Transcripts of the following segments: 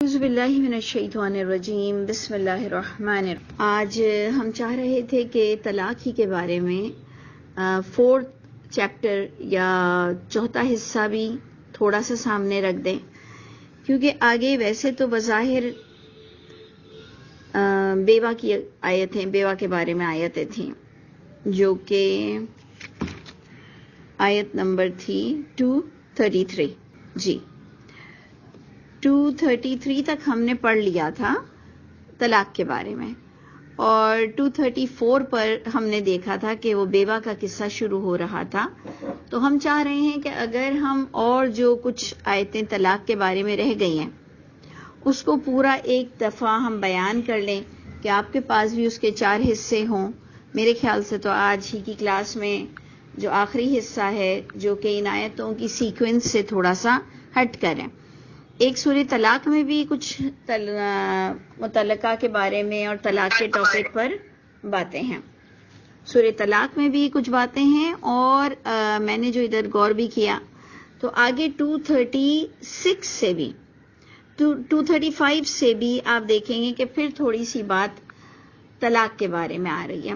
اعوذ باللہ من الشیطان الرجیم بسم اللہ الرحمن الرحیم۔ آج ہم چاہ رہے تھے کہ طلاق ہی کے بارے میں فورتھ چیپٹر یا چوتھا حصہ بھی تھوڑا سا سامنے رکھ دیں، کیونکہ آگے ویسے تو بظاہر بیوہ کی آیتیں، بیوہ کے بارے میں آیتیں تھیں، جو کہ آیت نمبر تھی 233۔ جی 233 تک ہم نے پڑھ لیا تھا طلاق کے بارے میں، اور 234 پر ہم نے دیکھا تھا کہ وہ بیوہ کا قصہ شروع ہو رہا تھا۔ تو ہم چاہ رہے ہیں کہ اگر ہم اور جو کچھ آیتیں طلاق کے بارے میں رہ گئی ہیں اس کو پورا ایک دفعہ ہم بیان کر لیں کہ آپ کے پاس بھی اس کے 4 حصے ہوں۔ میرے خیال سے تو آج ہی کی کلاس میں جو آخری حصہ ہے، جو کہ ان آیتوں کی سیکوینس سے تھوڑا سا ہٹ کر ہے، ایک سورہ طلاق میں بھی کچھ مطلقہ کے بارے میں اور طلاق کے ٹاپک پر باتیں ہیں، سورہ طلاق میں بھی کچھ باتیں ہیں، اور میں نے جو ادھر غور بھی کیا تو آگے 236 سے بھی 235 سے بھی آپ دیکھیں گے کہ پھر تھوڑی سی بات طلاق کے بارے میں آ رہی ہے۔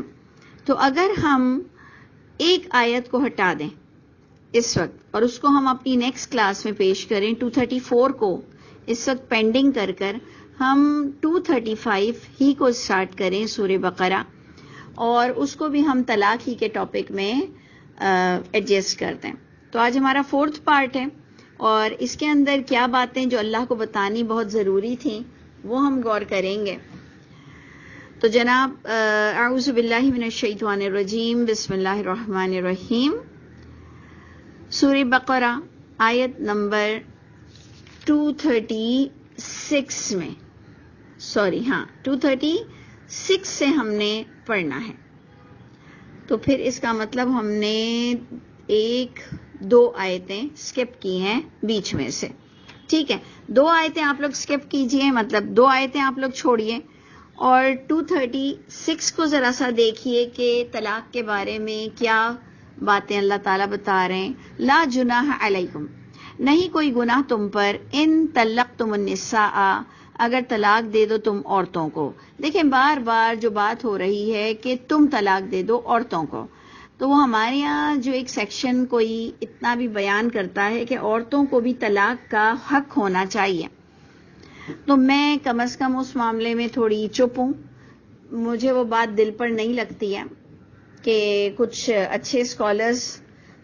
تو اگر ہم ایک آیت کو ہٹا دیں اس وقت اور اس کو ہم اپنی نیکسٹ کلاس میں پیش کریں، 234 کو اس وقت پینڈنگ کر ہم 235 ہی کو سٹارٹ کریں سورہ بقرہ، اور اس کو بھی ہم طلاق ہی کے ٹاپک میں ایڈجسٹ کر دیں۔ تو آج ہمارا 4تھ پارٹ ہے، اور اس کے اندر کیا باتیں جو اللہ کو بتانی بہت ضروری تھیں وہ ہم غور کریں گے۔ تو جناب اعوذ باللہ من الشیطان الرجیم بسم اللہ الرحمن الرحیم، سورہ بقرہ آیت نمبر 236 میں 236 سے ہم نے پڑھنا ہے۔ تو پھر اس کا مطلب ہم نے 1-2 آیتیں سکپ کی ہیں بیچ میں سے، ٹھیک ہے؟ 2 آیتیں آپ لوگ سکپ کیجئے، مطلب 2 آیتیں آپ لوگ چھوڑیے، اور 236 کو ذرا سا دیکھیے کہ طلاق کے بارے میں کیا باتیں اللہ تعالیٰ بتا رہے ہیں۔ لا جناح علیکم، نہیں کوئی گناہ تم پر، ان طلقتم النساء، اگر طلاق دے دو تم عورتوں کو۔ دیکھیں بار بار جو بات ہو رہی ہے کہ تم طلاق دے دو عورتوں کو، تو وہ ہمارے یہاں جو ایک سیکشن کوئی اتنا بھی بیان کرتا ہے کہ عورتوں کو بھی طلاق کا حق ہونا چاہیے، تو میں کم از کم اس معاملے میں تھوڑی چپ ہوں۔ مجھے وہ بات دل پر نہیں لگتی ہے کہ کچھ اچھے اسکالرز،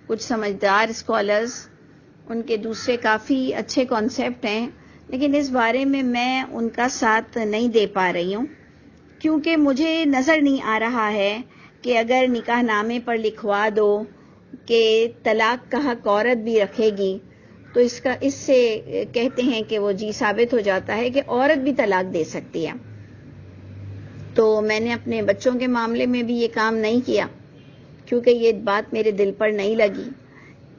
کچھ سمجھدار اسکالرز، ان کے دوسرے کافی اچھے کانسیپٹ ہیں، لیکن اس بارے میں ان کا ساتھ نہیں دے پا رہی ہوں، کیونکہ مجھے نظر نہیں آ رہا ہے کہ اگر نکاح نامے پر لکھوا دو کہ طلاق کا حق عورت بھی رکھے گی، تو اس سے کہتے ہیں کہ وہ ثابت ہو جاتا ہے کہ عورت بھی طلاق دے سکتی ہے۔ تو میں نے اپنے بچوں کے معاملے میں بھی یہ کام نہیں کیا، کیونکہ یہ بات میرے دل پر نہیں لگی۔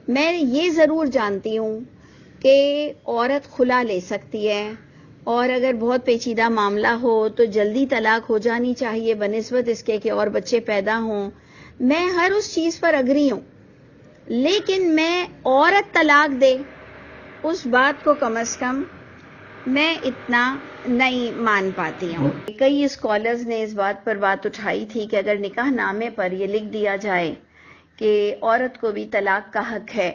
میں یہ ضرور جانتی ہوں کہ عورت خلا لے سکتی ہے، اور اگر بہت پیچیدہ معاملہ ہو تو جلدی طلاق ہو جانی چاہیے بنسبت اس کے کہ اور بچے پیدا ہوں۔ میں ہر اس چیز پر اگری ہوں، لیکن میں عورت طلاق دے اس بات کو کم از کم میں اتنا نہیں مان پاتی ہوں۔ کئی اسکالرز نے اس بات پر بات اٹھائی تھی کہ اگر نکاح نامے پر یہ لکھ دیا جائے کہ عورت کو بھی طلاق کا حق ہے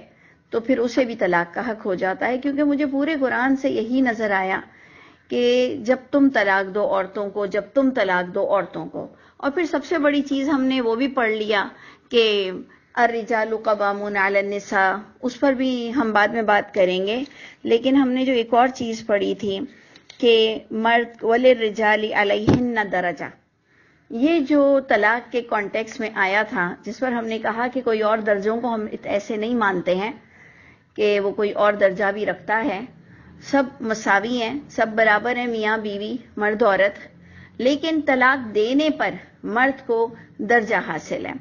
تو پھر اسے بھی طلاق کا حق ہو جاتا ہے، کیونکہ مجھے پورے قرآن سے یہی نظر آیا کہ جب تم طلاق دو عورتوں کو، جب تم طلاق دو عورتوں کو۔ اور پھر سب سے بڑی چیز ہم نے وہ بھی پڑھ لیا کہ الرجال قوامون علی النساء، اس پر بھی ہم بعد میں بات کریں گے، لیکن ہم نے جو ایک اور چیز پڑھی تھی کہ مرد وللرجال علیہن درجہ، یہ جو طلاق کے کانٹیکس میں آیا تھا، جس پر ہم نے کہا کہ کوئی اور درجوں کو ہم ایسے نہیں مانتے ہیں کہ وہ کوئی اور درجہ بھی رکھتا ہے، سب مساوی ہیں، سب برابر ہیں، میاں بیوی، مرد عورت، لیکن طلاق دینے پر مرد کو درجہ حاصل ہے۔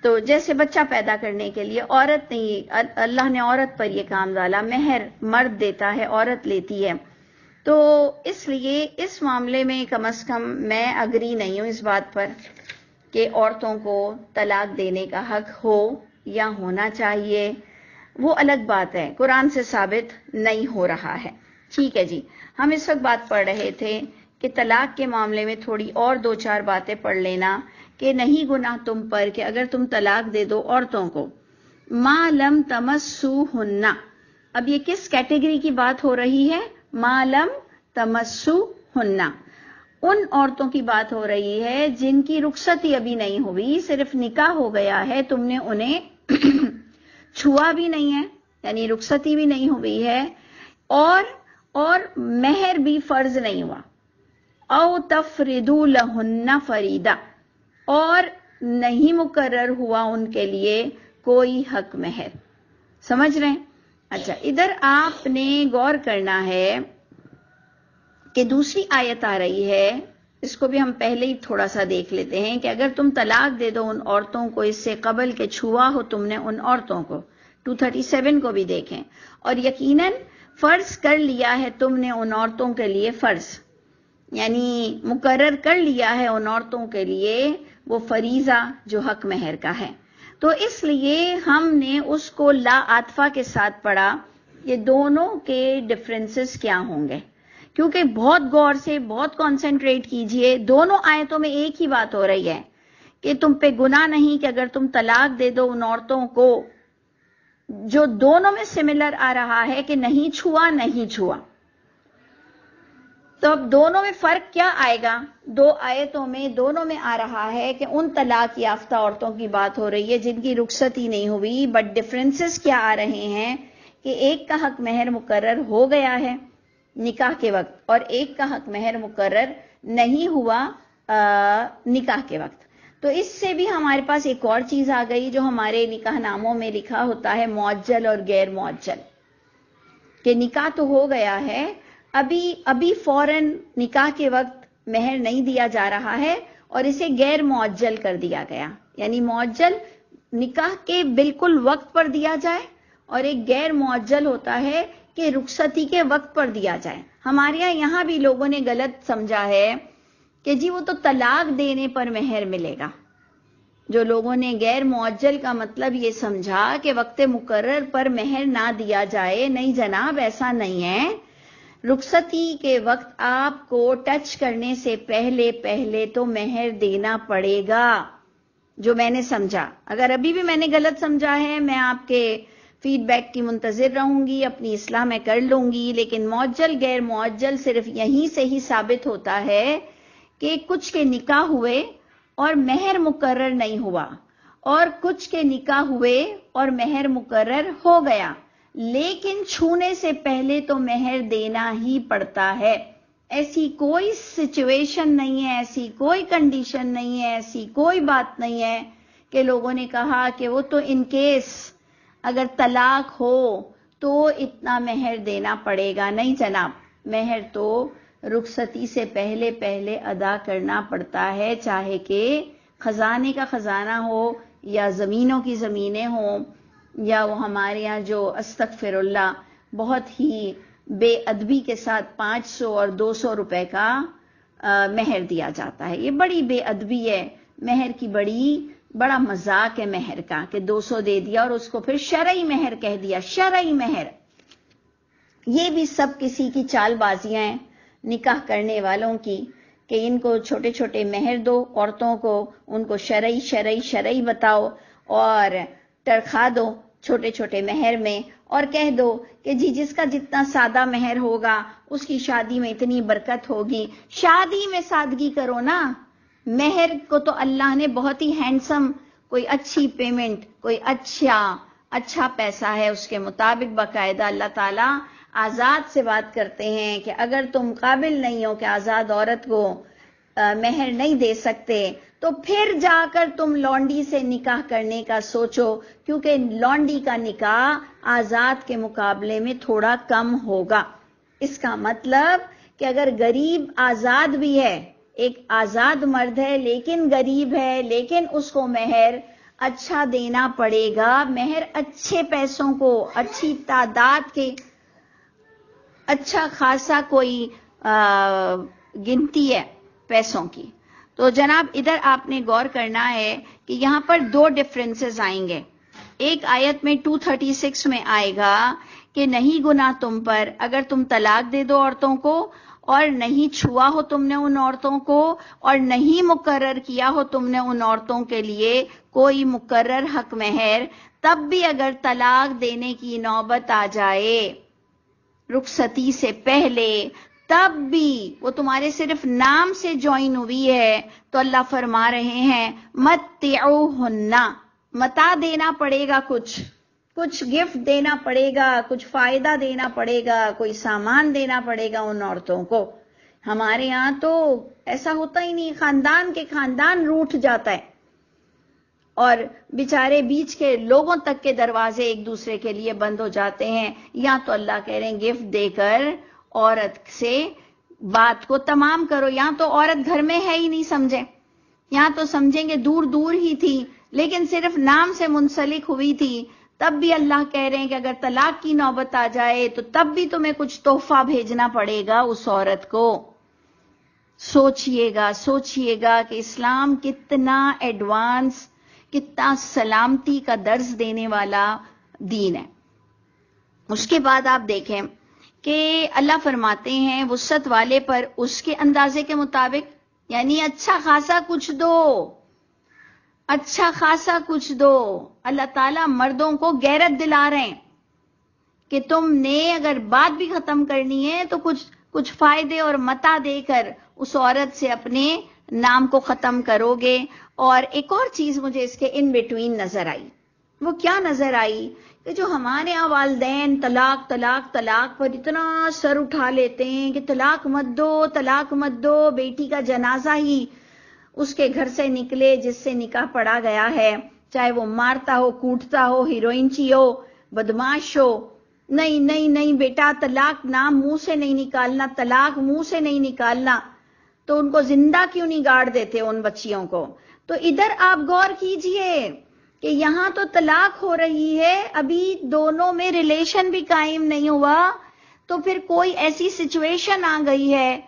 تو جیسے بچہ پیدا کرنے کے لیے عورت نہیں، اللہ نے عورت پر یہ کام ڈالا، مہر مرد دیتا ہے، عورت لیتی ہے، تو اس لیے اس معاملے میں کم از کم میں اگری نہیں ہوں اس بات پر کہ عورتوں کو طلاق دینے کا حق ہو یا ہونا چاہیے، وہ الگ بات ہے، قرآن سے ثابت نہیں ہو رہا ہے۔ ٹھیک ہے جی، ہم اس وقت بات پڑھ رہے تھے کہ طلاق کے معاملے میں تھوڑی اور 2-4 باتیں پڑھ لینا کہ نہیں گناہ تم پر کہ اگر تم طلاق دے دو عورتوں کو، ما لم تمسوہن. اب یہ کس کیٹیگری کی بات ہو رہی ہے؟ ما لم تمسوہن، ان عورتوں کی بات ہو رہی ہے جن کی رخصتی ابھی نہیں ہوئی، صرف نکاح ہو گیا ہے، تم نے انہیں چھوا بھی نہیں ہے، یعنی رخصتی بھی نہیں ہوئی ہے، اور مہر بھی فرض نہیں ہوا. او تفردوا لہن فریدہ، اور نہیں مقرر ہوا ان کے لیے کوئی حق مہر. سمجھ رہے ہیں؟ اچھا، ادھر آپ نے غور کرنا ہے کہ دوسری آیت آ رہی ہے، اس کو بھی ہم پہلے ہی تھوڑا سا دیکھ لیتے ہیں کہ اگر تم طلاق دے دو ان عورتوں کو اس سے قبل کہ چھوا ہو تم نے ان عورتوں کو. 237 کو بھی دیکھیں، اور یقیناً فرض کر لیا ہے تم نے ان عورتوں کے لیے فرض، یعنی مقرر کر لیا ہے ان عورتوں کے لیے وہ فریضہ جو حق مہر کا ہے. تو اس لیے ہم نے اس کو لا عاطفہ کے ساتھ پڑھا، یہ دونوں کے ڈفرنسز کیا ہوں گے، کیونکہ بہت غور سے بہت کانسنٹریٹ کیجئے، دونوں آیتوں میں ایک ہی بات ہو رہی ہے کہ تم پہ گناہ نہیں کہ اگر تم طلاق دے دو ان عورتوں کو، جو دونوں میں سملر آ رہا ہے کہ نہیں چھوا نہیں چھوا. تو اب دونوں میں فرق کیا آئے گا؟ دو آیتوں میں دونوں میں آ رہا ہے کہ ان طلاق یافتہ عورتوں کی بات ہو رہی ہے جن کی رخصتی نہیں ہوئی، بٹ ڈفرنسز کیا آ رہے ہیں کہ ایک کا حق مہر مقرر ہو گیا ہے نکاح کے وقت، اور ایک کا حق مہر مقرر نہیں ہوا نکاح کے وقت. تو اس سے بھی ہمارے پاس ایک اور چیز آ گئی جو ہمارے نکاح ناموں میں لکھا ہوتا ہے، معجل اور غیر معجل، کہ نکاح تو ہو گیا ہے، ابھی فوراً نکاح کے وقت مہر نہیں دیا جا رہا ہے، اور اسے غیر معجل کر دیا گیا. یعنی معجل نکاح کے بالکل وقت پر دیا جائے، اور ایک غیر معجل ہوتا ہے کہ رخصتی کے وقت پر دیا جائے. ہمارے یہاں بھی لوگوں نے غلط سمجھا ہے کہ جی وہ تو طلاق دینے پر مہر ملے گا. جو لوگوں نے غیر معجل کا مطلب یہ سمجھا کہ وقت مقرر پر مہر نہ دیا جائے، نہیں جناب، ایسا نہیں ہے. رخصتی کے وقت آپ کو ٹچ کرنے سے پہلے تو مہر دینا پڑے گا، جو میں نے سمجھا. اگر ابھی بھی میں نے غلط سمجھا ہے، میں آپ کے فیڈ بیک کی منتظر رہوں گی، اپنی اصلاح میں کر لوں گی. لیکن معجل غیر معجل صرف یہیں سے ہی ثابت ہوتا ہے کہ کچھ کے نکاح ہوئے اور مہر مقرر نہیں ہوا، اور کچھ کے نکاح ہوئے اور مہر مقرر ہو گیا، لیکن چھونے سے پہلے تو مہر دینا ہی پڑتا ہے. ایسی کوئی سچویشن نہیں ہے، ایسی کوئی کنڈیشن نہیں ہے، ایسی کوئی بات نہیں ہے کہ لوگوں نے کہا کہ وہ تو ان کیس اگر طلاق ہو تو اتنا مہر دینا پڑے گا. نہیں جناب، مہر تو رخصتی سے پہلے ادا کرنا پڑتا ہے، چاہے کہ خزانے کا خزانہ ہو یا زمینوں کی زمینیں ہوں، یا وہ ہمارے یہاں جو استغفر اللہ بہت ہی بے ادبی کے ساتھ 500 اور 200 روپے کا مہر دیا جاتا ہے. یہ بڑی بے ادبی ہے مہر کی، بڑا مذاق ہے مہر کا کہ 200 دے دیا اور اس کو پھر شرعی مہر کہہ دیا. شرعی مہر، یہ بھی سب کسی کی چال بازیاں ہیں نکاح کرنے والوں کی کہ ان کو چھوٹے چھوٹے مہر دو عورتوں کو، ان کو شرعی بتاؤ اور ترخا دو چھوٹے چھوٹے مہر میں، اور کہہ دو کہ جی جس کا جتنا سادہ مہر ہوگا اس کی شادی میں اتنی برکت ہوگی. شادی میں سادگی کرو نا، مہر کو تو اللہ نے بہت ہی ہینڈسم، کوئی اچھی پیمنٹ، کوئی اچھا پیسہ ہے، اس کے مطابق باقاعدہ اللہ تعالیٰ آزاد سے بات کرتے ہیں کہ اگر تم قابل نہیں ہو کہ آزاد عورت کو مہر نہیں دے سکتے تو پھر جا کر تم لونڈی سے نکاح کرنے کا سوچو، کیونکہ لونڈی کا نکاح آزاد کے مقابلے میں تھوڑا کم ہوگا. اس کا مطلب کہ اگر غریب آزاد بھی ہے، ایک آزاد مرد ہے لیکن غریب ہے، لیکن اس کو مہر اچھا دینا پڑے گا. مہر اچھے پیسوں کو، اچھی تعداد کے، اچھا خاصا کوئی گنتی ہے پیسوں کی. تو جناب ادھر آپ نے غور کرنا ہے کہ یہاں پر دو ڈفرنسز آئیں گے. ایک آیت میں 236 میں آئے گا کہ نہیں گناہ تم پر اگر تم طلاق دے دو عورتوں کو اور نہیں چھوا ہو تم نے ان عورتوں کو اور نہیں مقرر کیا ہو تم نے ان عورتوں کے لیے کوئی مقرر حق مہر، تب بھی اگر طلاق دینے کی نوبت آ جائے رخصتی سے پہلے، تب بھی وہ تمہارے صرف نام سے جوائن ہوئی ہے، تو اللہ فرما رہے ہیں متعوہن، متا دینا پڑے گا، کچھ گفٹ دینا پڑے گا، کچھ فائدہ دینا پڑے گا، کوئی سامان دینا پڑے گا ان عورتوں کو۔ ہمارے ہاں تو ایسا ہوتا ہی نہیں، خاندان کے خاندان روٹھ جاتا ہے اور بیچارے بیچ کے لوگوں تک کے دروازے ایک دوسرے کے لیے بند ہو جاتے ہیں۔ یا تو اللہ کہہ رہے ہیں گفٹ دے کر عورت سے بات کو تمام کرو، یا تو عورت گھر میں ہے ہی نہیں سمجھے، یا تو سمجھیں گے دور دور ہی تھی لیکن صرف نام سے منسلک ہوئی تھی، تب بھی اللہ کہہ رہے ہیں کہ اگر طلاق کی نوبت آ جائے تو تب بھی تمہیں کچھ تحفہ بھیجنا پڑے گا اس عورت کو۔ سوچئے گا کہ اسلام کتنا ایڈوانس، کتنا سلامتی کا درس دینے والا دین ہے۔ اس کے بعد آپ دیکھیں کہ اللہ فرماتے ہیں وسعت والے پر اس کے اندازے کے مطابق، یعنی اچھا خاصا کچھ دو۔ اللہ تعالیٰ مردوں کو غیرت دلا رہے ہیں کہ تم نے اگر بات بھی ختم کرنی ہے تو کچھ فائدے اور متا دے کر اس عورت سے اپنے نام کو ختم کرو گے۔ اور ایک اور چیز مجھے اس کے ان بٹوین نظر آئی، وہ کیا نظر آئی کہ جو ہمارے یہاں والدین طلاق پر اتنا سر اٹھا لیتے ہیں کہ طلاق مت دو، بیٹی کا جنازہ ہی اس کے گھر سے نکلے جس سے نکاح پڑا گیا ہے، چاہے وہ مارتا ہو، کوٹتا ہو، ہیروئنچی ہو، بدماش ہو، نہیں بیٹا طلاق نام منہ سے نہیں نکالنا، طلاق منہ سے نہیں نکالنا، تو ان کو زندہ کیوں نہیں گاڑ دیتے ان بچیوں کو؟ تو ادھر آپ غور کیجئے کہ یہاں تو طلاق ہو رہی ہے، ابھی دونوں میں ریلیشن بھی قائم نہیں ہوا، تو پھر کوئی ایسی سچویشن آ گئی ہے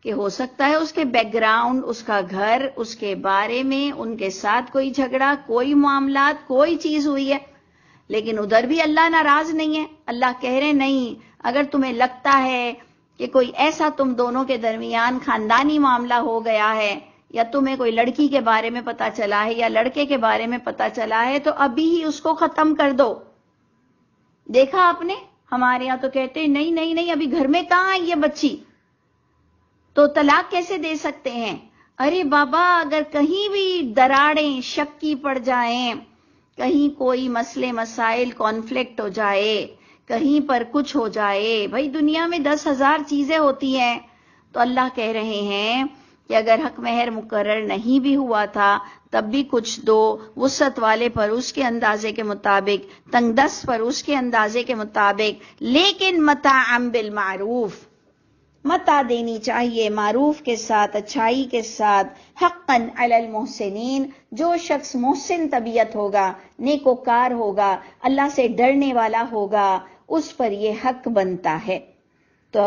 کہ ہو سکتا ہے اس کے بیک گراؤنڈ، اس کا گھر، اس کے بارے میں ان کے ساتھ کوئی جھگڑا، کوئی معاملات، کوئی چیز ہوئی ہے، لیکن ادھر بھی اللہ ناراض نہیں ہے۔ اللہ کہہ رہے نہیں، اگر تمہیں لگتا ہے کہ کوئی ایسا تم دونوں کے درمیان خاندانی معاملہ ہو گیا ہے، یا تمہیں کوئی لڑکی کے بارے میں پتا چلا ہے یا لڑکے کے بارے میں پتا چلا ہے، تو ابھی ہی اس کو ختم کر دو۔ دیکھا آپ نے، ہمارے یہاں تو کہتے ہیں نہیں ابھی گھر میں کہاں آئی ہے بچی، تو طلاق کیسے دے سکتے ہیں؟ ارے بابا، اگر کہیں بھی دراڑیں شک کی پڑ جائیں، کہیں کوئی مسئلے مسائل کانفلکٹ ہو جائے، کہیں پر کچھ ہو جائے، بھائی دنیا میں 10,000 چیزیں ہوتی ہیں، تو اللہ کہہ رہے ہیں کہ اگر حق مہر مقرر نہیں بھی ہوا تھا تب بھی کچھ دو، وسعت والے پر اس کے اندازے کے مطابق، تنگ دست پر اس کے اندازے کے مطابق، لیکن متاعا بالمعروف، متا دینی چاہیے معروف کے ساتھ، اچھائی کے ساتھ، حقا علی المحسنین، جو شخص محسن طبیعت ہوگا، نیکوکار ہوگا، اللہ سے ڈرنے والا ہوگا، اس پر یہ حق بنتا ہے۔ تو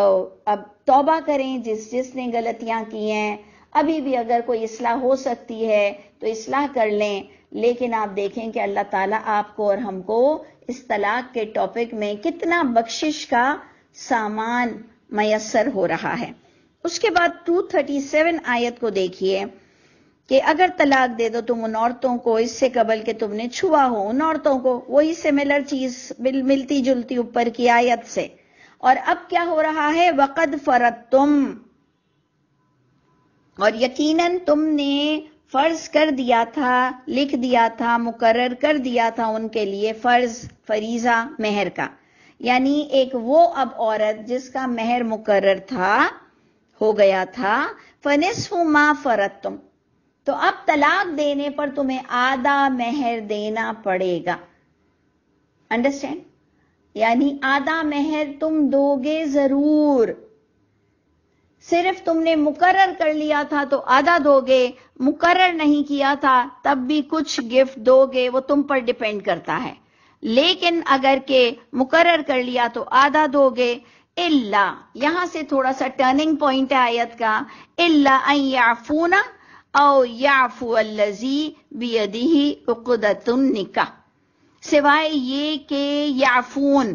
اب توبہ کریں جس نے غلطیاں کی ہیں، ابھی بھی اگر کوئی اصلاح ہو سکتی ہے تو اصلاح کر لیں، لیکن آپ دیکھیں کہ اللہ تعالیٰ آپ کو اور ہم کو اس طلاق کے ٹاپک میں کتنا بخشش کا سامان میسر ہو رہا ہے۔ اس کے بعد 237 آیت کو دیکھیے کہ اگر طلاق دے دو تم ان عورتوں کو اس سے قبل کہ تم نے چھوا ہو، ان عورتوں کو، وہی سملر چیز ملتی جلتی اوپر کی آیت سے، اور اب کیا ہو رہا ہے؟ وَقَدْ فَرَضْتُمْ، اور یقیناً تم نے فرض کر دیا تھا، لکھ دیا تھا، مقرر کر دیا تھا ان کے لیے فریضہ مہر کا، یعنی ایک وہ اب عورت جس کا مہر مقرر تھا، ہو گیا تھا، فَنِصْفُ مَا فَرَضْتُمْ، تو اب طلاق دینے پر تمہیں آدھا مہر دینا پڑے گا۔ انڈرسٹینڈ؟ یعنی آدھا مہر تم دو گے ضرور، صرف تم نے مقرر کر لیا تھا تو آدھا دو گے، مقرر نہیں کیا تھا تب بھی کچھ گفٹ دو گے، وہ تم پر ڈیپینڈ کرتا ہے، لیکن اگر کہ مقرر کر لیا تو آدھا دو گے، الا، یہاں سے تھوڑا سا ٹرننگ پوائنٹ ہے آیت کا، الا ان یعفون او یعفو الذی بیدہ عقدۃ النکاح، سوائے یہ کہ یعفون،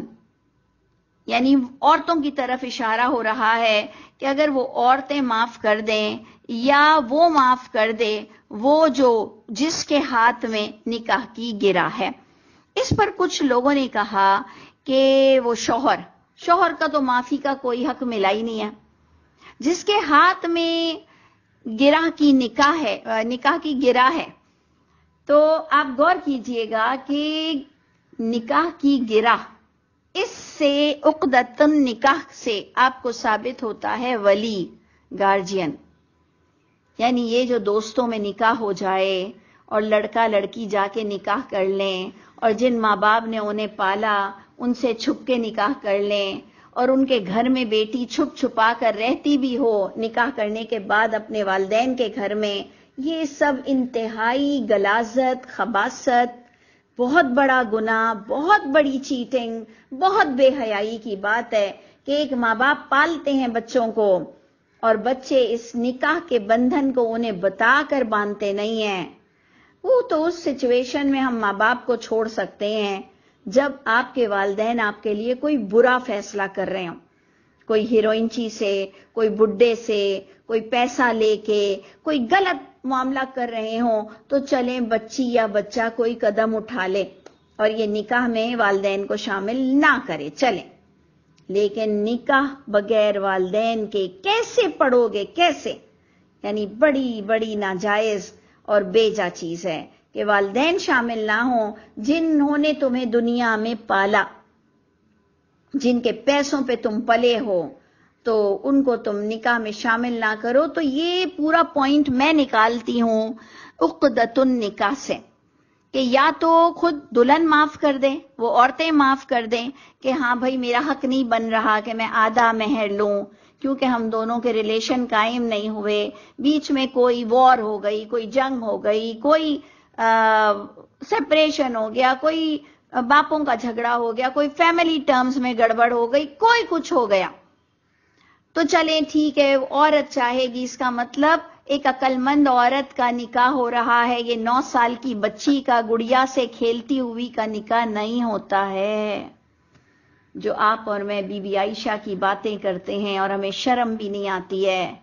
یعنی عورتوں کی طرف اشارہ ہو رہا ہے کہ اگر وہ عورتیں معاف کر دیں یا وہ معاف کر دے وہ جو جس کے ہاتھ میں نکاح کی گرہ ہے. اس پر کچھ لوگوں نے کہا کہ وہ شوہر کا تو معافی کا کوئی حق ملا ہی نہیں ہے. جس کے ہاتھ میں نکاح کی گرہ ہے. تو آپ غور کیجئے گا کہ نکاح کی گرہ، اس سے عقدۃ النکاح سے آپ کو ثابت ہوتا ہے ولی، گارجین. یعنی یہ جو دوستوں میں نکاح ہو جائے اور لڑکا لڑکی جا کے نکاح کر لیں، اور جن ماں باپ نے انہیں پالا ان سے چھپ کے نکاح کر لیں، اور ان کے گھر میں بیٹی چھپ چھپا کر رہتی بھی ہو نکاح کرنے کے بعد اپنے والدین کے گھر میں، یہ سب انتہائی غلاظت، خباثت، بہت بڑا گناہ، بہت بڑی چیٹنگ، بہت بے حیائی کی بات ہے کہ ایک ماں باپ پالتے ہیں بچوں کو اور بچے اس نکاح کے بندھن کو انہیں بتا کر باندھتے نہیں ہیں. وہ تو اس سچویشن میں ہم ماں باپ کو چھوڑ سکتے ہیں جب آپ کے والدین آپ کے لیے کوئی برا فیصلہ کر رہے ہوں، کوئی ہیروئنچی سے، کوئی بڈھے سے، کوئی پیسہ لے کے کوئی غلط معاملہ کر رہے ہوں، تو چلیں بچی یا بچہ کوئی قدم اٹھا لے اور یہ نکاح میں والدین کو شامل نہ کرے، چلیں. لیکن نکاح بغیر والدین کے کیسے پڑھو گے؟ کیسے؟ یعنی بڑی بڑی ناجائز اور بیجا چیز ہے کہ والدین شامل نہ ہوں، جنہوں نے تمہیں دنیا میں پالا، جن کے پیسوں پہ تم پلے ہو، تو ان کو تم نکاح میں شامل نہ کرو. تو یہ پورا پوائنٹ میں نکالتی ہوں عقدۃ النکاح سے کہ یا تو خود دلہن معاف کر دیں، وہ عورتیں معاف کر دیں کہ ہاں بھائی میرا حق نہیں بن رہا کہ میں آدھا مہر لوں، کیونکہ ہم دونوں کے ریلیشن قائم نہیں ہوئے، بیچ میں کوئی وار ہو گئی، کوئی جنگ ہو گئی، کوئی سپریشن ہو گیا، کوئی باپوں کا جھگڑا ہو گیا، کوئی فیملی ٹرمز میں گڑبڑ ہو گئی، کوئی کچھ ہو گیا، تو چلیں ٹھیک ہے عورت چاہے گی. اس کا مطلب ایک عقل مند عورت کا نکاح ہو رہا ہے، یہ 9 سال کی بچی کا، گڑیا سے کھیلتی ہوئی کا نکاح نہیں ہوتا ہے. جو آپ اور میں بی بی عائشہ کی باتیں کرتے ہیں اور ہمیں شرم بھی نہیں آتی ہے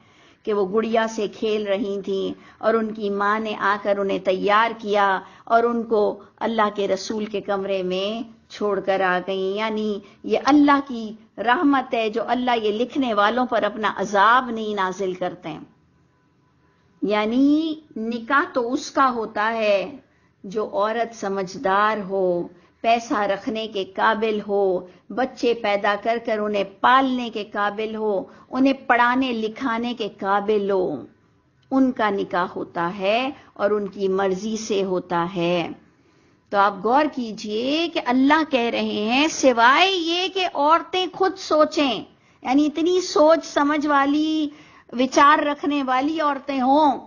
کہ وہ گڑیا سے کھیل رہی تھیں اور ان کی ماں نے آ کر انہیں تیار کیا اور ان کو اللہ کے رسول کے کمرے میں چھوڑ کر آ گئیں. یعنی یہ اللہ کی رحمت ہے جو اللہ یہ لکھنے والوں پر اپنا عذاب نہیں نازل کرتے ہیں. یعنی نکاح تو اس کا ہوتا ہے جو عورت سمجھدار ہو، پیسہ رکھنے کے قابل ہو، بچے پیدا کر کر انہیں پالنے کے قابل ہو، انہیں پڑھانے لکھانے کے قابل ہو، ان کا نکاح ہوتا ہے اور ان کی مرضی سے ہوتا ہے. تو آپ غور کیجئے کہ اللہ کہہ رہے ہیں سوائے یہ کہ عورتیں خود سوچیں، یعنی اتنی سوچ سمجھ والی، وچار رکھنے والی عورتیں ہوں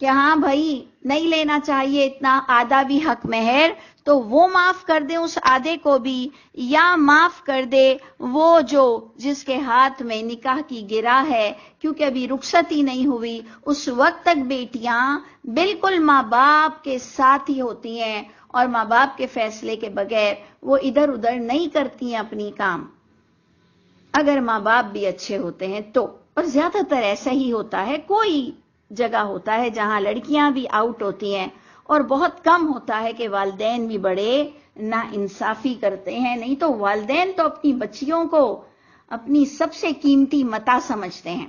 کہ ہاں بھائی نہیں لینا چاہیے اتنا، آدھا بھی حق مہر، تو وہ معاف کر دیں اس آدھے کو بھی، یا معاف کر دے وہ جو جس کے ہاتھ میں نکاح کی گرہ ہے، کیونکہ ابھی رخصت ہی نہیں ہوئی، اس وقت تک بیٹیاں بالکل ماں باپ کے ساتھ ہی ہوتی ہیں اور ماں باپ کے فیصلے کے بغیر وہ ادھر ادھر نہیں کرتی ہیں اپنی کام، اگر ماں باپ بھی اچھے ہوتے ہیں تو. اور زیادہ تر ایسا ہی ہوتا ہے، کوئی جگہ ہوتا ہے جہاں لڑکیاں بھی آؤٹ ہوتی ہیں اور بہت کم ہوتا ہے کہ والدین بھی بڑے نا انصافی کرتے ہیں. نہیں تو والدین تو اپنی بچیوں کو اپنی سب سے قیمتی متاع سمجھتے ہیں،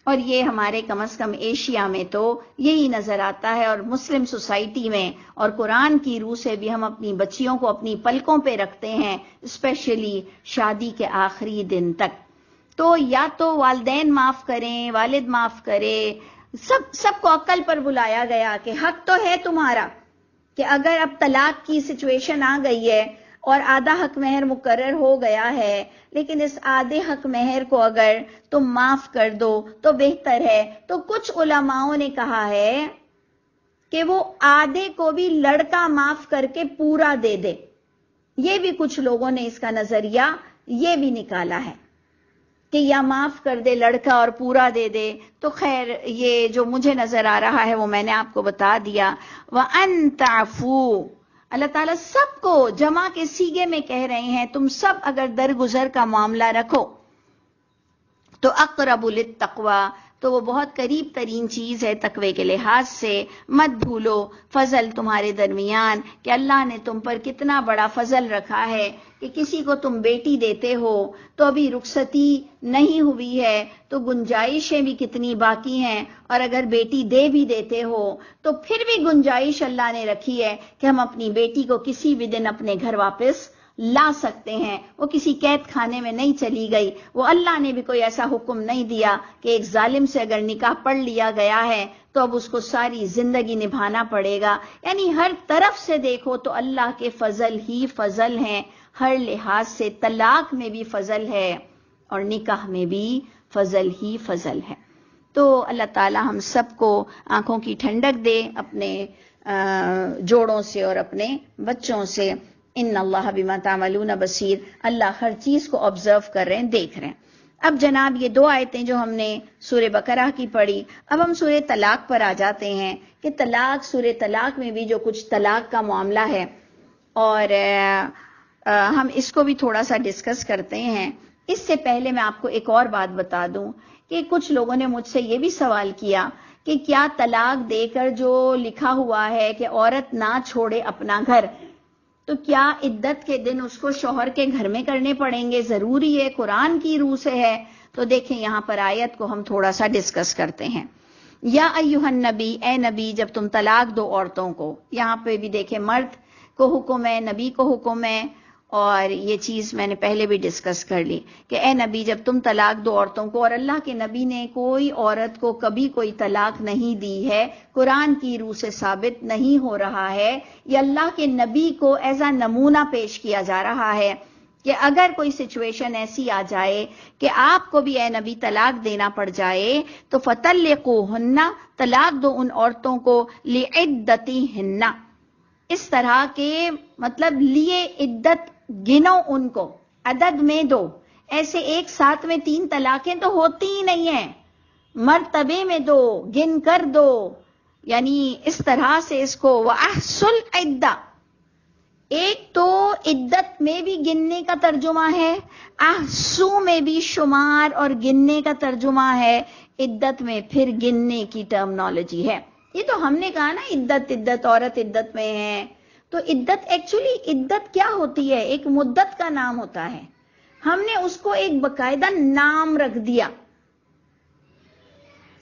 اور یہ ہمارے کم از کم ایشیا میں تو یہی نظر آتا ہے، اور مسلم سوسائٹی میں اور قرآن کی روح سے بھی ہم اپنی بچیوں کو اپنی پلکوں پہ رکھتے ہیں، اسپیشلی شادی کے آخری دن تک. تو یا تو والدین معاف کریں، والد معاف کرے، سب کو عقل پر بلایا گیا کہ حق تو ہے تمہارا کہ اگر اب طلاق کی سچویشن آ گئی ہے اور آدھا حق مہر مقرر ہو گیا ہے، لیکن اس آدھے حق مہر کو اگر تم معاف کر دو تو بہتر ہے. تو کچھ علماؤں نے کہا ہے کہ وہ آدھے کو بھی لڑکا معاف کر کے پورا دے دے. یہ بھی کچھ لوگوں نے اس کا نظریہ یہ بھی نکالا ہے کہ یا معاف کر دے لڑکا اور پورا دے دے. تو خیر یہ جو مجھے نظر آ رہا ہے وہ میں نے آپ کو بتا دیا. وَأَن تَعْفُوا، اللہ تعالیٰ سب کو جمع کے سیگے میں کہہ رہے ہیں تم سب اگر درگزر کا معاملہ رکھو تو اقرب للتقوی، تو وہ بہت قریب ترین چیز ہے تقوی کے لحاظ سے. مت بھولو فضل تمہارے درمیان کہ اللہ نے تم پر کتنا بڑا فضل رکھا ہے کہ کسی کو تم بیٹی دیتے ہو تو ابھی رخصتی نہیں ہوئی ہے تو گنجائشیں بھی کتنی باقی ہیں، اور اگر بیٹی دے بھی دیتے ہو تو پھر بھی گنجائش اللہ نے رکھی ہے کہ ہم اپنی بیٹی کو کسی بھی دن اپنے گھر واپس لا سکتے ہیں. وہ کسی قید خانے میں نہیں چلی گئی. وہ اللہ نے بھی کوئی ایسا حکم نہیں دیا کہ ایک ظالم سے اگر نکاح پڑھ لیا گیا ہے تو اب اس کو ساری زندگی نبھانا پڑے گا. یعنی ہر طرف سے دیکھو تو اللہ کے فضل ہی فضل ہیں. ہر لحاظ سے طلاق میں بھی فضل ہے اور نکاح میں بھی فضل ہی فضل ہے. تو اللہ تعالی ہم سب کو آنکھوں کی ٹھنڈک دے اپنے جوڑوں سے اور اپنے بچوں سے. ان اللہ بما تعملون بصیر، اللہ ہر چیز کو آبزرو کر رہے ہیں، دیکھ رہے ہیں. اب جناب یہ 2 آیتیں جو ہم نے سورہ بقرہ کی پڑھی، اب ہم سورہ طلاق پر آ جاتے ہیں کہ طلاق، سورہ طلاق میں بھی جو کچھ طلاق کا معاملہ ہے اور ہم اس کو بھی تھوڑا سا ڈسکس کرتے ہیں. اس سے پہلے میں آپ کو ایک اور بات بتا دوں کہ کچھ لوگوں نے مجھ سے یہ بھی سوال کیا کہ کیا طلاق دے کر جو لکھا ہوا ہے کہ عورت نہ چھوڑے اپنا گھر، تو کیا عدت کے دن اس کو شوہر کے گھر میں کرنے پڑیں گے؟ ضروری ہے، قرآن کی روح سے ہے. تو دیکھیں یہاں پر آیت کو ہم تھوڑا سا ڈسکس کرتے ہیں. یا ایھا النبی، اے نبی جب تم طلاق دو عورتوں کو، یہاں پہ بھی دیکھیں مرد کو حکم ہے، نبی کو حکم ہے. اور یہ چیز میں نے پہلے بھی ڈسکس کر لی کہ اے نبی جب تم طلاق دو عورتوں کو، اور اللہ کے نبی نے کوئی عورت کو کبھی کوئی طلاق نہیں دی ہے، قرآن کی روح سے ثابت نہیں ہو رہا ہے. یہ اللہ کے نبی کو ایز اے نمونہ پیش کیا جا رہا ہے کہ اگر کوئی سچویشن ایسی آ جائے کہ آپ کو بھی اے نبی طلاق دینا پڑ جائے تو فطلقوہن، طلاق دو ان عورتوں کو لعدتہن، اس طرح کے مطلب لیے عدت گنو ان کو، عدد میں دو. ایسے ایک ساتھ میں 3 طلاقیں تو ہوتی ہی نہیں ہیں، مرتبے میں دو، گن کر دو. یعنی اس طرح سے اس کو وَأَحْصُوا الْعِدَّةَ، ایک تو عدت میں بھی گننے کا ترجمہ ہے، احسو میں بھی شمار اور گننے کا ترجمہ ہے، عدت میں پھر گننے کی ٹرمنالوجی ہے. یہ تو ہم نے کہا نا عدت عورت عدت میں ہے، تو عدت ایکچولی عدت کیا ہوتی ہے؟ ایک مدت کا نام ہوتا ہے. ہم نے اس کو ایک باقاعدہ نام رکھ دیا.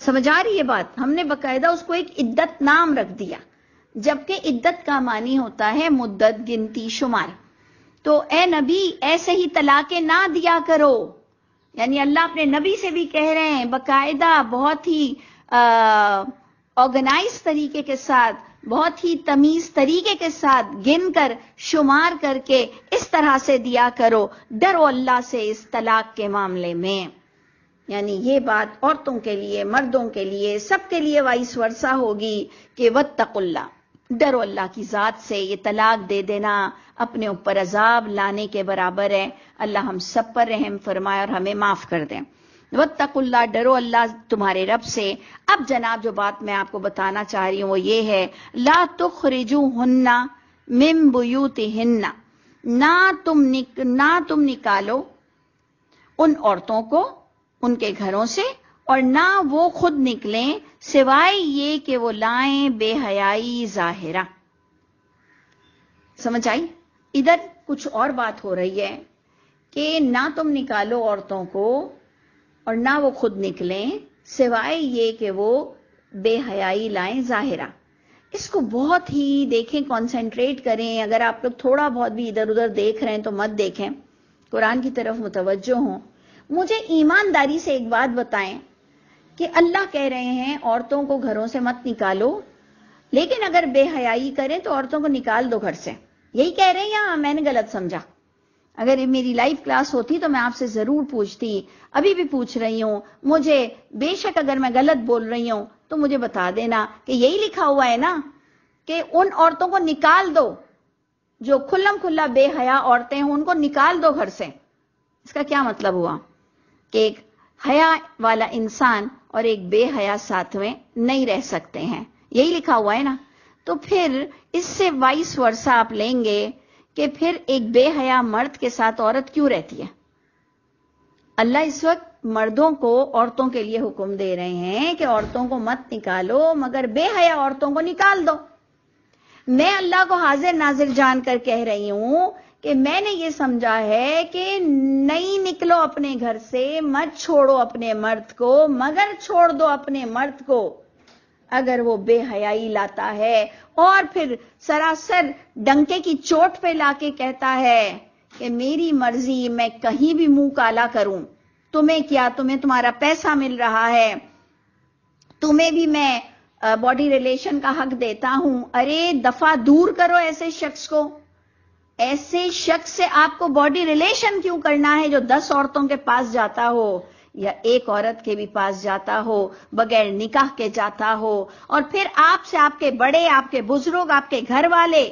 سمجھ آ رہی ہے بات؟ ہم نے باقاعدہ اس کو ایک عدت نام رکھ دیا، جبکہ عدت کا معنی ہوتا ہے مدت، گنتی، شمار. تو اے نبی ایسے ہی طلاقیں نہ دیا کرو. یعنی اللہ اپنے نبی سے بھی کہہ رہے ہیں باقاعدہ بہت ہی آرگنائز طریقے کے ساتھ، بہت ہی تمیز طریقے کے ساتھ گن کر شمار کر کے اس طرح سے دیا کرو. ڈرو اللہ سے اس طلاق کے معاملے میں. یعنی یہ بات عورتوں کے لیے، مردوں کے لیے، سب کے لیے وائس ورسا ہوگی کہ واتقوا اللہ، ڈرو اللہ کی ذات سے. یہ طلاق دے دینا اپنے اوپر عذاب لانے کے برابر ہے. اللہ ہم سب پر رحم فرمائے اور ہمیں معاف کر دیں. واتقوا اللہ، ڈرو اللہ تمہارے رب سے. اب جناب جو بات میں آپ کو بتانا چاہ رہی ہوں وہ یہ ہے، لا تخرجوہن من بیوتہن، نہ تم نکالو ان عورتوں کو ان کے گھروں سے، اور نہ وہ خود نکلیں سوائے یہ کہ وہ لائیں بے حیائی ظاہرہ. سمجھ آئی؟ ادھر کچھ اور بات ہو رہی ہے کہ نہ تم نکالو عورتوں کو اور نہ وہ خود نکلیں سوائے یہ کہ وہ بے حیائی لائیں ظاہرہ. اس کو بہت ہی دیکھیں، کنسنٹریٹ کریں. اگر آپ لوگ تھوڑا بہت بھی ادھر ادھر دیکھ رہے ہیں تو مت دیکھیں، قرآن کی طرف متوجہ ہوں. مجھے ایمانداری سے ایک بات بتائیں کہ اللہ کہہ رہے ہیں عورتوں کو گھروں سے مت نکالو، لیکن اگر بے حیائی کریں تو عورتوں کو نکال دو گھر سے. یہی کہہ رہے ہیں یا میں نے غلط سمجھا؟ اگر یہ میری لائیو کلاس ہوتی تو میں آپ سے ضرور پوچھتی، ابھی بھی پوچھ رہی ہوں. مجھے بے شک اگر میں غلط بول رہی ہوں تو مجھے بتا دینا کہ یہی لکھا ہوا ہے نا کہ ان عورتوں کو نکال دو جو کھلم کھلا بے حیا عورتیں ہوں، ان کو نکال دو گھر سے. اس کا کیا مطلب ہوا کہ ایک حیا والا انسان اور ایک بے حیا ساتھ میں نہیں رہ سکتے ہیں. یہی لکھا ہوا ہے نا. تو پھر اس سے وائس ورسا آپ لیں گے کہ پھر ایک بے حیا مرد کے ساتھ عورت کیوں رہتی ہے؟ اللہ اس وقت مردوں کو عورتوں کے لیے حکم دے رہے ہیں کہ عورتوں کو مت نکالو، مگر بے حیا عورتوں کو نکال دو۔ میں اللہ کو حاضر ناظر جان کر کہہ رہی ہوں کہ میں نے یہ سمجھا ہے کہ نہیں نکلو اپنے گھر سے، مت چھوڑو اپنے مرد کو، مگر چھوڑ دو اپنے مرد کو اگر وہ بے حیائی لاتا ہے اور پھر سراسر ڈنکے کی چوٹ پہ لا کے کہتا ہے کہ میری مرضی، میں کہیں بھی منہ کالا کروں، تمہیں کیا، تمہیں تمہارا پیسہ مل رہا ہے، تمہیں بھی میں باڈی ریلیشن کا حق دیتا ہوں۔ ارے دفعہ دور کرو ایسے شخص کو۔ ایسے شخص سے آپ کو باڈی ریلیشن کیوں کرنا ہے جو 10 عورتوں کے پاس جاتا ہو یا ایک عورت کے بھی پاس جاتا ہو، بغیر نکاح کے جاتا ہو، اور پھر آپ سے آپ کے بڑے، آپ کے بزرگ، آپ کے گھر والے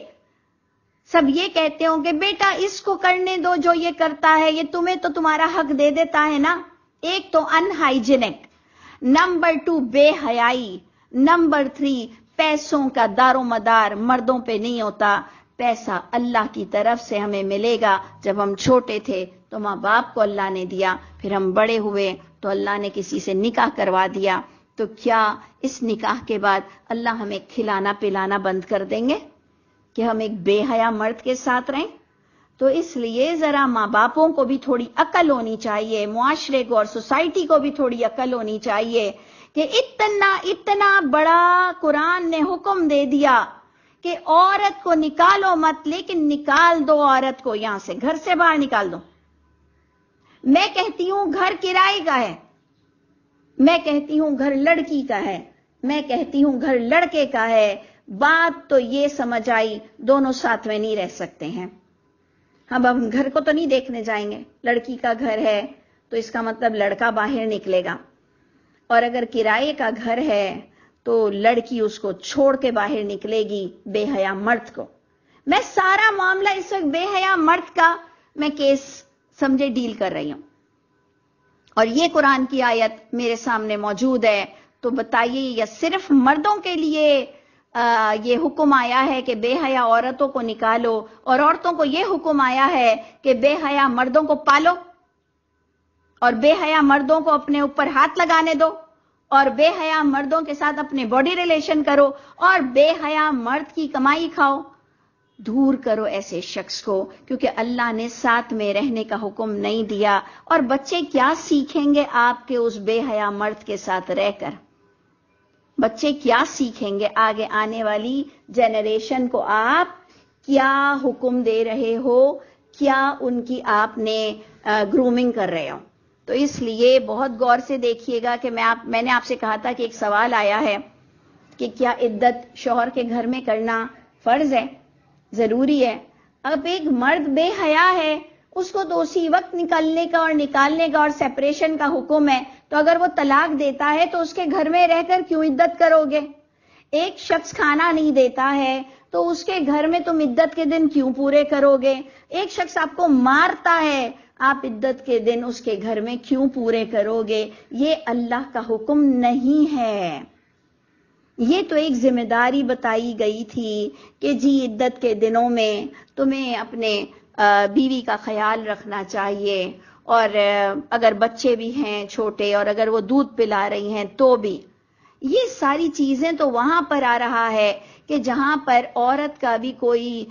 سب یہ کہتے ہوں کہ بیٹا اس کو کرنے دو جو یہ کرتا ہے، یہ تمہیں تو تمہارا حق دے دیتا ہے نا۔ ایک تو ان ہائیجینک، نمبر 2 بے حیائی، نمبر 3 پیسوں کا دار و مدار مردوں پہ نہیں ہوتا۔ پیسہ اللہ کی طرف سے ہمیں ملے گا۔ جب ہم چھوٹے تھے تو ماں باپ کو اللہ نے دیا، پھر ہم بڑے ہوئے تو اللہ نے کسی سے نکاح کروا دیا، تو کیا اس نکاح کے بعد اللہ ہمیں کھلانا پلانا بند کر دیں گے کہ ہم ایک بے حیا مرد کے ساتھ رہیں؟ تو اس لیے ذرا ماں باپوں کو بھی تھوڑی عقل ہونی چاہیے، معاشرے کو اور سوسائٹی کو بھی تھوڑی عقل ہونی چاہیے کہ اتنا بڑا قرآن نے حکم دے دیا کہ عورت کو نکالو مت، لیکن نکال دو عورت کو یہاں سے، گھر سے باہر نکال دو۔ میں کہتی ہوں گھر کرائے کا ہے، میں کہتی ہوں گھر لڑکی کا ہے، میں کہتی ہوں گھر لڑکے کا ہے۔ بات تو یہ سمجھ آئی دونوں ساتھ میں نہیں رہ سکتے ہیں۔ اب ہم گھر کو تو نہیں دیکھنے جائیں گے، لڑکی کا گھر ہے تو اس کا مطلب لڑکا باہر نکلے گا، اور اگر کرائے کا گھر ہے تو لڑکی اس کو چھوڑ کے باہر نکلے گی بے حیا مرد کو۔ میں سارا معاملہ اس وقت بے حیا مرد کا میں کیس سمجھے ڈیل کر رہی ہوں، اور یہ قرآن کی آیت میرے سامنے موجود ہے۔ تو بتائیے یا صرف مردوں کے لیے یہ حکم آیا ہے کہ بے حیا عورتوں کو نکالو، اور عورتوں کو یہ حکم آیا ہے کہ بے حیا مردوں کو پالو، اور بے حیا مردوں کو اپنے اوپر ہاتھ لگانے دو، اور بے حیا مردوں کے ساتھ اپنے باڈی ریلیشن کرو، اور بے حیا مرد کی کمائی کھاؤ؟ دور کرو ایسے شخص کو، کیونکہ اللہ نے ساتھ میں رہنے کا حکم نہیں دیا۔ اور بچے کیا سیکھیں گے آپ کے اس بے حیا مرد کے ساتھ رہ کر؟ بچے کیا سیکھیں گے؟ آگے آنے والی جنریشن کو آپ کیا حکم دے رہے ہو، کیا ان کی آپ نے گرومنگ کر رہے ہو؟ تو اس لیے بہت غور سے دیکھیے گا کہ میں نے آپ سے کہا تھا کہ ایک سوال آیا ہے کہ کیا عدت شوہر کے گھر میں کرنا فرض ہے، ضروری ہے؟ اب ایک مرد بے حیا ہے، اس کو تو اسی وقت نکلنے کا اور نکالنے کا اور سیپریشن کا حکم ہے، تو اگر وہ طلاق دیتا ہے تو اس کے گھر میں رہ کر کیوں عدت کرو گے؟ ایک شخص کھانا نہیں دیتا ہے تو اس کے گھر میں تم عدت کے دن کیوں پورے کرو گے؟ ایک شخص آپ کو مارتا ہے، آپ عدت کے دن اس کے گھر میں کیوں پورے کرو گے؟ یہ اللہ کا حکم نہیں ہے۔ یہ تو ایک ذمہ داری بتائی گئی تھی کہ جی عدت کے دنوں میں تمہیں اپنے بیوی کا خیال رکھنا چاہیے، اور اگر بچے بھی ہیں چھوٹے اور اگر وہ دودھ پلا رہی ہیں تو بھی۔ یہ ساری چیزیں تو وہاں پر آ رہا ہے کہ جہاں پر عورت کا بھی کوئی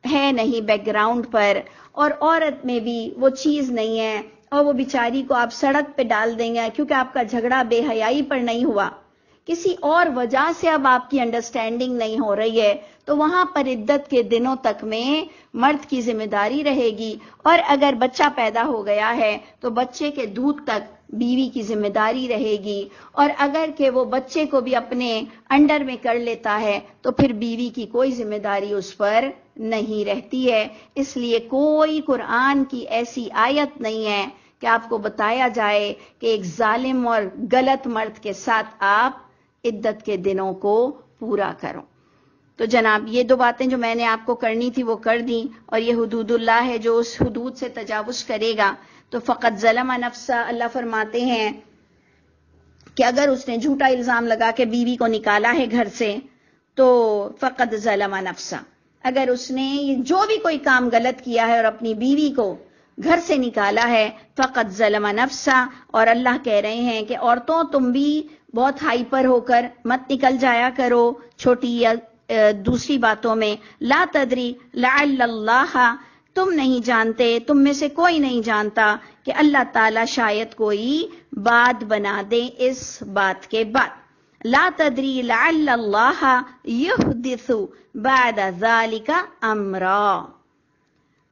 ہے نہیں بیک گراؤنڈ پر، اور عورت میں بھی وہ چیز نہیں ہے، اور وہ بیچاری کو آپ سڑک پہ ڈال دیں گے کیونکہ آپ کا جھگڑا بے حیائی پر نہیں ہوا، کسی اور وجہ سے اب آپ کی انڈرسٹینڈنگ نہیں ہو رہی ہے، تو وہاں پر عدت کے دنوں تک میں مرد کی ذمہ داری رہے گی، اور اگر بچہ پیدا ہو گیا ہے تو بچے کے دودھ تک بیوی کی ذمہ داری رہے گی، اور اگر کہ وہ بچے کو بھی اپنے انڈر میں کر لیتا ہے تو پھر بیوی کی کوئی ذمہ داری اس پر نہیں رہتی ہے۔ اس لیے کوئی قرآن کی ایسی آیت نہیں ہے کہ آپ کو بتایا جائے کہ ایک ظالم اور غلط مرد کے ساتھ آپ عدت کے دنوں کو پورا کرو۔ تو جناب یہ 2 باتیں جو میں نے آپ کو کرنی تھی وہ کر دیں، اور یہ حدود اللہ ہے، جو اس حدود سے تجاوز کرے گا تو فقط ظلم نفسہ۔ اللہ فرماتے ہیں کہ اگر اس نے جھوٹا الزام لگا کے بیوی کو نکالا ہے گھر سے تو فقد ظلم نفسا، اگر اس نے جو بھی کوئی کام غلط کیا ہے اور اپنی بیوی کو گھر سے نکالا ہے، فقد ظلم نفسا، اور اللہ کہہ رہے ہیں کہ عورتوں تم بھی بہت ہائپر ہو کر مت نکل جایا کرو چھوٹی یا دوسری باتوں میں. لا تدری لعل اللہ، تم نہیں جانتے، تم میں سے کوئی نہیں جانتا کہ اللہ تعالی شاید کوئی بات بنا دے اس بات کے بعد. لا تدری لعل اللہ یحدث بعد ذالک امرا.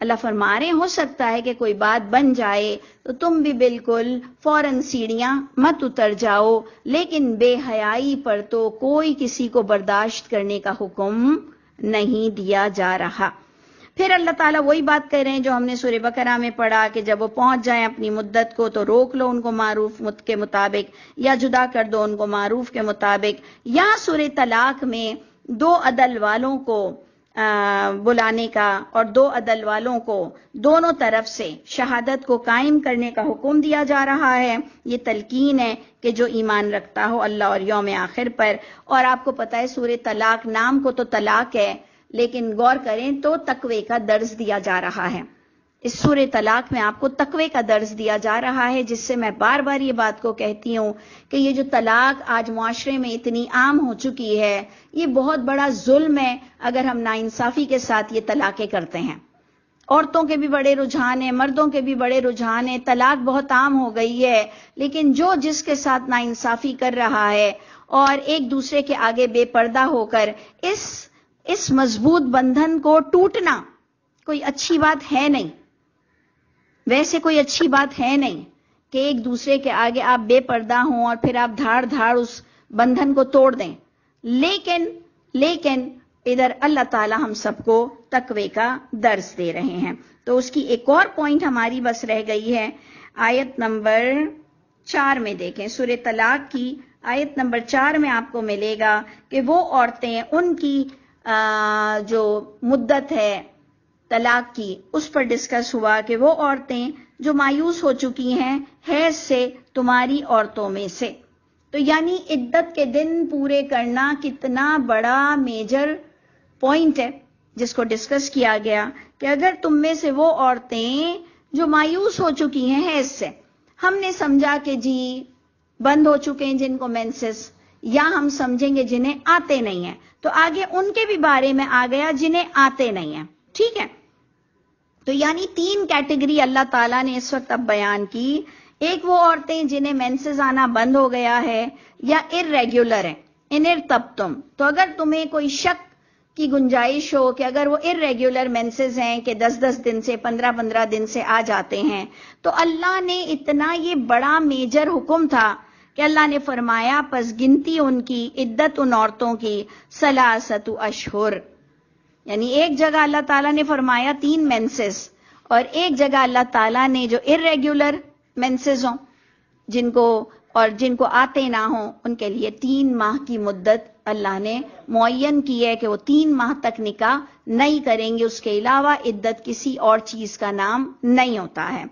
اللہ فرما رہے ہو سکتا ہے کہ کوئی بات بن جائے تو تم بھی بالکل فوراً سیڑھیاں مت اتر جاؤ، لیکن بے حیائی پر تو کوئی کسی کو برداشت کرنے کا حکم نہیں دیا جا رہا. پھر اللہ تعالیٰ وہی بات کہہ رہے ہیں جو ہم نے سورہ بقرہ میں پڑھا کہ جب وہ پہنچ جائیں اپنی مدت کو تو روک لو ان کو معروف کے مطابق، یا جدا کر دو ان کو معروف کے مطابق. یا سورہ طلاق میں دو عدل والوں کو بلانے کا اور دو عدل والوں کو دونوں طرف سے شہادت کو قائم کرنے کا حکم دیا جا رہا ہے. یہ تلقین ہے کہ جو ایمان رکھتا ہو اللہ اور یوم آخر پر. اور آپ کو پتہ ہے سورہ طلاق نام کو تو طلاق ہے، لیکن غور کریں تو تقوی کا درس دیا جا رہا ہے. اس سورہ طلاق میں آپ کو تقوی کا درس دیا جا رہا ہے، جس سے میں بار بار یہ بات کو کہتی ہوں کہ یہ جو طلاق آج معاشرے میں اتنی عام ہو چکی ہے، یہ بہت بڑا ظلم ہے اگر ہم ناانصافی کے ساتھ یہ طلاقیں کرتے ہیں. عورتوں کے بھی بڑے رجحان ہیں، مردوں کے بھی بڑے رجحان ہیں، طلاق بہت عام ہو گئی ہے، لیکن جو جس کے ساتھ ناانصافی کر رہا ہے اور ایک دوسرے کے آگے بے پردہ ہو کر اس مضبوط بندھن کو ٹوٹنا کوئی اچھی بات ہے نہیں. ویسے کوئی اچھی بات ہے نہیں کہ ایک دوسرے کے آگے آپ بے پردہ ہوں اور پھر آپ دھاڑ دھاڑ اس بندھن کو توڑ دیں. لیکن ادھر اللہ تعالی ہم سب کو تقوی کا درس دے رہے ہیں. تو اس کی ایک اور پوائنٹ ہماری بس رہ گئی ہے. آیت نمبر 4 میں دیکھیں، سورہ طلاق کی آیت نمبر 4 میں آپ کو ملے گا کہ وہ عورتیں ان کی جو مدت ہے طلاق کی اس پر ڈسکس ہوا کہ وہ عورتیں جو مایوس ہو چکی ہیں حیض سے تمہاری عورتوں میں سے. تو یعنی عدت کے دن پورے کرنا کتنا بڑا میجر پوائنٹ ہے جس کو ڈسکس کیا گیا کہ اگر تم میں سے وہ عورتیں جو مایوس ہو چکی ہیں حیض سے، ہم نے سمجھا کہ جی بند ہو چکے ہیں جن کو مینسس، یا ہم سمجھیں گے جنہیں آتے نہیں ہیں، تو آگے ان کے بھی بارے میں آ گیا جنہیں آتے نہیں ہیں. ٹھیک ہے، تو یعنی 3 کیٹیگری اللہ تعالیٰ نے اس وقت اب بیان کی. ایک وہ عورتیں جنہیں مینسز آنا بند ہو گیا ہے یا irregular ہیں، ان ارتبتم، تو اگر تمہیں کوئی شک کی گنجائش ہو کہ اگر وہ irregular مینسز ہیں کہ 10 دن سے 15 دن سے آ جاتے ہیں، تو اللہ نے اتنا یہ بڑا میجر حکم تھا کہ اللہ نے فرمایا پس گنتی ان کی عدت ان عورتوں کی 3 اشہر. یعنی ایک جگہ اللہ تعالیٰ نے فرمایا 3 مینسز، اور ایک جگہ اللہ تعالیٰ نے جو irregular مینسز ہوں جن کو آتے نہ ہوں ان کے لیے 3 ماہ کی مدت اللہ نے معین کی ہے کہ وہ 3 ماہ تک نکاح نہیں کریں گے، اس کے علاوہ عدت کسی اور چیز کا نام نہیں ہوتا ہے.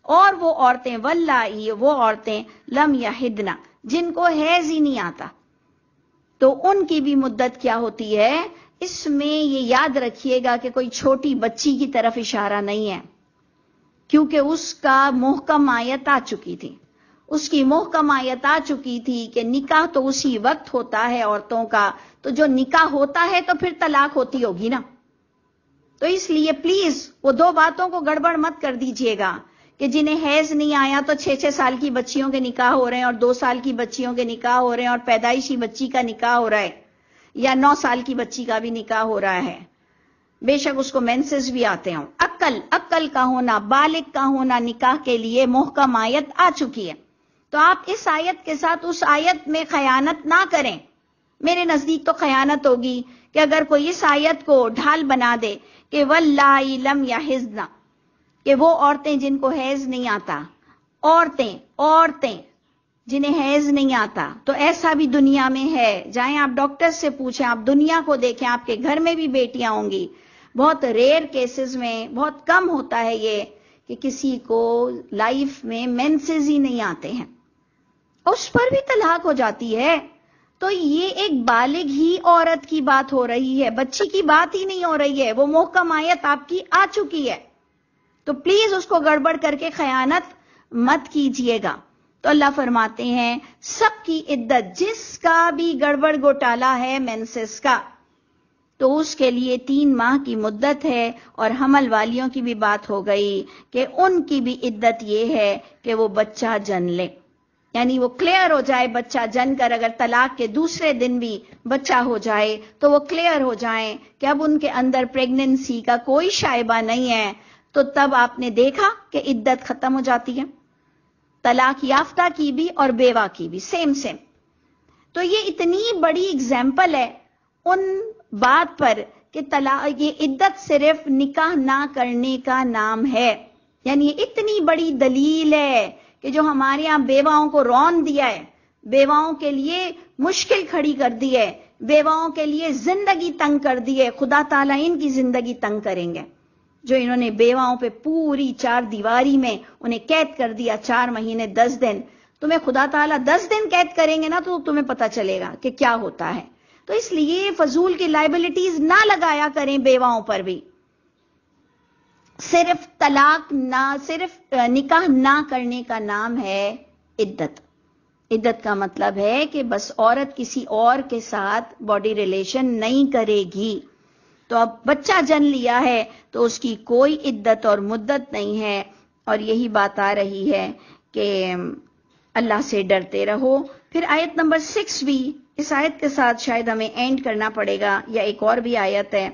اور وہ عورتیں واللائی، وہ عورتیں لم یحدن، جن کو حیض ہی نہیں آتا، تو ان کی بھی مدت کیا ہوتی ہے. اس میں یہ یاد رکھیے گا کہ کوئی چھوٹی بچی کی طرف اشارہ نہیں ہے، کیونکہ اس کا محکم آیت آ چکی تھی. اس کی محکم آیت آ چکی تھی کہ نکاح تو اسی وقت ہوتا ہے عورتوں کا، تو جو نکاح ہوتا ہے تو پھر طلاق ہوتی ہوگی نا. تو اس لیے پلیز وہ 2 باتوں کو گڑبڑ مت کر دیجئے گا کہ جنہیں حیض نہیں آیا تو 6 سال کی بچیوں کے نکاح ہو رہے ہیں اور 2 سال کی بچیوں کے نکاح ہو رہے ہیں اور پیدائشی بچی کا نکاح ہو رہا ہے یا 9 سال کی بچی کا بھی نکاح ہو رہا ہے، بے شک اس کو مینسز بھی آتے ہوں. عقل کا ہونا، بالغ کا ہونا نکاح کے لیے محکم آیت آ چکی ہے. تو آپ اس آیت کے ساتھ اس آیت میں خیانت نہ کریں. میرے نزدیک تو خیانت ہوگی کہ اگر کوئی اس آیت کو ڈھال بنا دے کہ واللائی لم یحضن، کہ وہ عورتیں جن کو حیض نہیں آتا، عورتیں جنہیں حیض نہیں آتا. تو ایسا بھی دنیا میں ہے، جائیں آپ ڈاکٹر سے پوچھیں، آپ دنیا کو دیکھیں، آپ کے گھر میں بھی بیٹیاں ہوں گی. بہت ریئر کیسز میں بہت کم ہوتا ہے یہ کہ کسی کو لائف میں مینسز ہی نہیں آتے ہیں، اس پر بھی طلاق ہو جاتی ہے. تو یہ ایک بالغ ہی عورت کی بات ہو رہی ہے، بچی کی بات ہی نہیں ہو رہی ہے. وہ محکم آیت آپ کی آ چکی ہے، تو پلیز اس کو گڑبڑ کر کے خیانت مت کیجئے گا. تو اللہ فرماتے ہیں سب کی عدت، جس کا بھی گڑبڑ گھوٹالا ہے مینسس کا، تو اس کے لیے 3 ماہ کی مدت ہے. اور حمل والیوں کی بھی بات ہو گئی کہ ان کی بھی عدت یہ ہے کہ وہ بچہ جن لے، یعنی وہ کلیئر ہو جائے بچہ جن کر. اگر طلاق کے دوسرے دن بھی بچہ ہو جائے تو وہ کلیئر ہو جائیں کہ اب ان کے اندر پریگننسی کا کوئی شائبہ نہیں ہے، تو تب آپ نے دیکھا کہ عدت ختم ہو جاتی ہے. طلاق یافتہ کی بھی اور بیوہ کی بھی سیم. تو یہ اتنی بڑی اگزامپل ہے ان بات پر کہ طلاق، یہ عدت صرف نکاح نہ کرنے کا نام ہے. یعنی یہ اتنی بڑی دلیل ہے کہ جو ہمارے یہاں بیواؤں کو رون دیا ہے، بیواؤں کے لیے مشکل کھڑی کر دی ہے، بیواؤں کے لیے زندگی تنگ کر دی ہے. خدا تعالیٰ ان کی زندگی تنگ کریں گے جو انہوں نے بیواؤں پہ پوری 4 دیواری میں انہیں قید کر دیا 4 مہینے 10 دن. تمہیں خدا تعالیٰ 10 دن قید کریں گے نا تو تمہیں پتہ چلے گا کہ کیا ہوتا ہے. تو اس لیے فضول کی لائبلٹیز نہ لگایا کریں بیواؤں پر بھی. صرف طلاق نہ، صرف نکاح نہ کرنے کا نام ہے عدت. عدت کا مطلب ہے کہ بس عورت کسی اور کے ساتھ باڈی ریلیشن نہیں کرے گی. تو اب بچہ جن لیا ہے تو اس کی کوئی عدت اور مدت نہیں ہے. اور یہی بات آ رہی ہے کہ اللہ سے ڈرتے رہو. پھر آیت نمبر 6 بھی، اس آیت کے ساتھ شاید ہمیں اینڈ کرنا پڑے گا، یا ایک اور بھی آیت ہے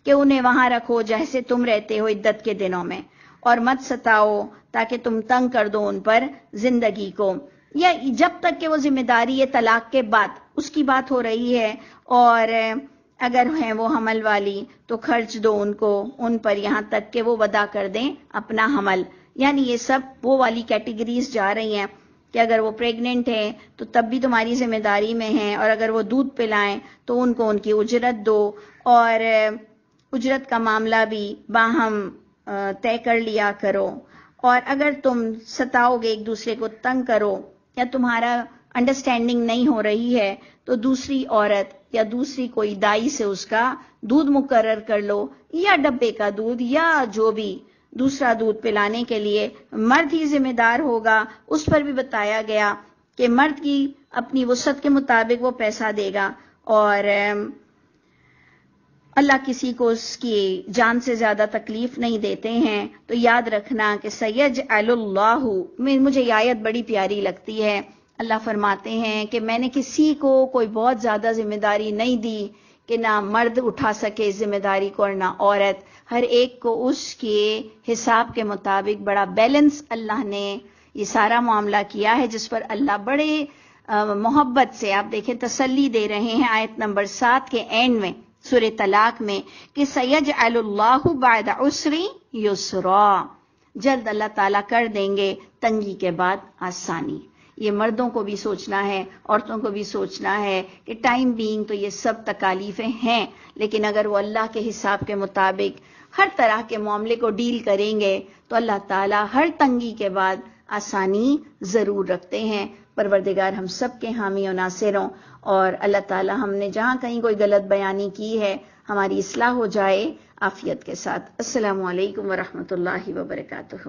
کہ انہیں وہاں رکھو جیسے تم رہتے ہو عدت کے دنوں میں، اور مت ستاؤ تاکہ تم تنگ کر دو ان پر زندگی کو، یا جب تک کہ وہ ذمہ داری ہے طلاق کے بعد اس کی بات ہو رہی ہے. اور اگر ہیں وہ حمل والی تو خرچ دو ان کو، ان پر یہاں تک کہ وہ ودا کر دیں اپنا حمل. یعنی یہ سب وہ والی کیٹیگریز جا رہی ہیں کہ اگر وہ پریگننٹ ہیں تو تب بھی تمہاری ذمہ داری میں ہیں، اور اگر وہ دودھ پلائیں تو ان کو ان کی اجرت دو، اور اجرت کا معاملہ بھی باہم طے کر لیا کرو. اور اگر تم ستاؤ گے ایک دوسرے کو، تنگ کرو، یا تمہارا انڈرسٹینڈنگ نہیں ہو رہی ہے تو دوسری عورت یا دوسری کوئی دائی سے اس کا دودھ مقرر کر لو، یا ڈبے کا دودھ یا جو بھی دوسرا دودھ پلانے کے لیے مرد ہی ذمہ دار ہوگا. اس پر بھی بتایا گیا کہ مرد کی اپنی وسعت کے مطابق وہ پیسہ دے گا، اور اللہ کسی کو اس کی جان سے زیادہ تکلیف نہیں دیتے ہیں. تو یاد رکھنا کہ سیجعل اللہ، مجھے یہ آیت بڑی پیاری لگتی ہے. اللہ فرماتے ہیں کہ میں نے کسی کو کوئی بہت زیادہ ذمہ داری نہیں دی کہ نہ مرد اٹھا سکے اس ذمہ داری کو اور نہ عورت. ہر ایک کو اس کے حساب کے مطابق بڑا بیلنس اللہ نے یہ سارا معاملہ کیا ہے، جس پر اللہ بڑے محبت سے، آپ دیکھیں، تسلی دے رہے ہیں آیت نمبر 7 کے اینڈ میں سورہ طلاق میں کہ سیجعل اللہ بعد عسر یسرا، جلد اللہ تعالیٰ کر دیں گے تنگی کے بعد آسانی. یہ مردوں کو بھی سوچنا ہے، عورتوں کو بھی سوچنا ہے کہ ٹائم بینگ تو یہ سب تکالیفیں ہیں، لیکن اگر وہ اللہ کے حساب کے مطابق ہر طرح کے معاملے کو ڈیل کریں گے تو اللہ تعالیٰ ہر تنگی کے بعد آسانی ضرور رکھتے ہیں. پروردگار ہم سب کے حامی و ناصر ہوں، اور اللہ تعالیٰ ہم نے جہاں کہیں کوئی غلط بیانی کی ہے ہماری اصلاح ہو جائے عافیت کے ساتھ. السلام علیکم ورحمۃ اللہ وبرکاتہ.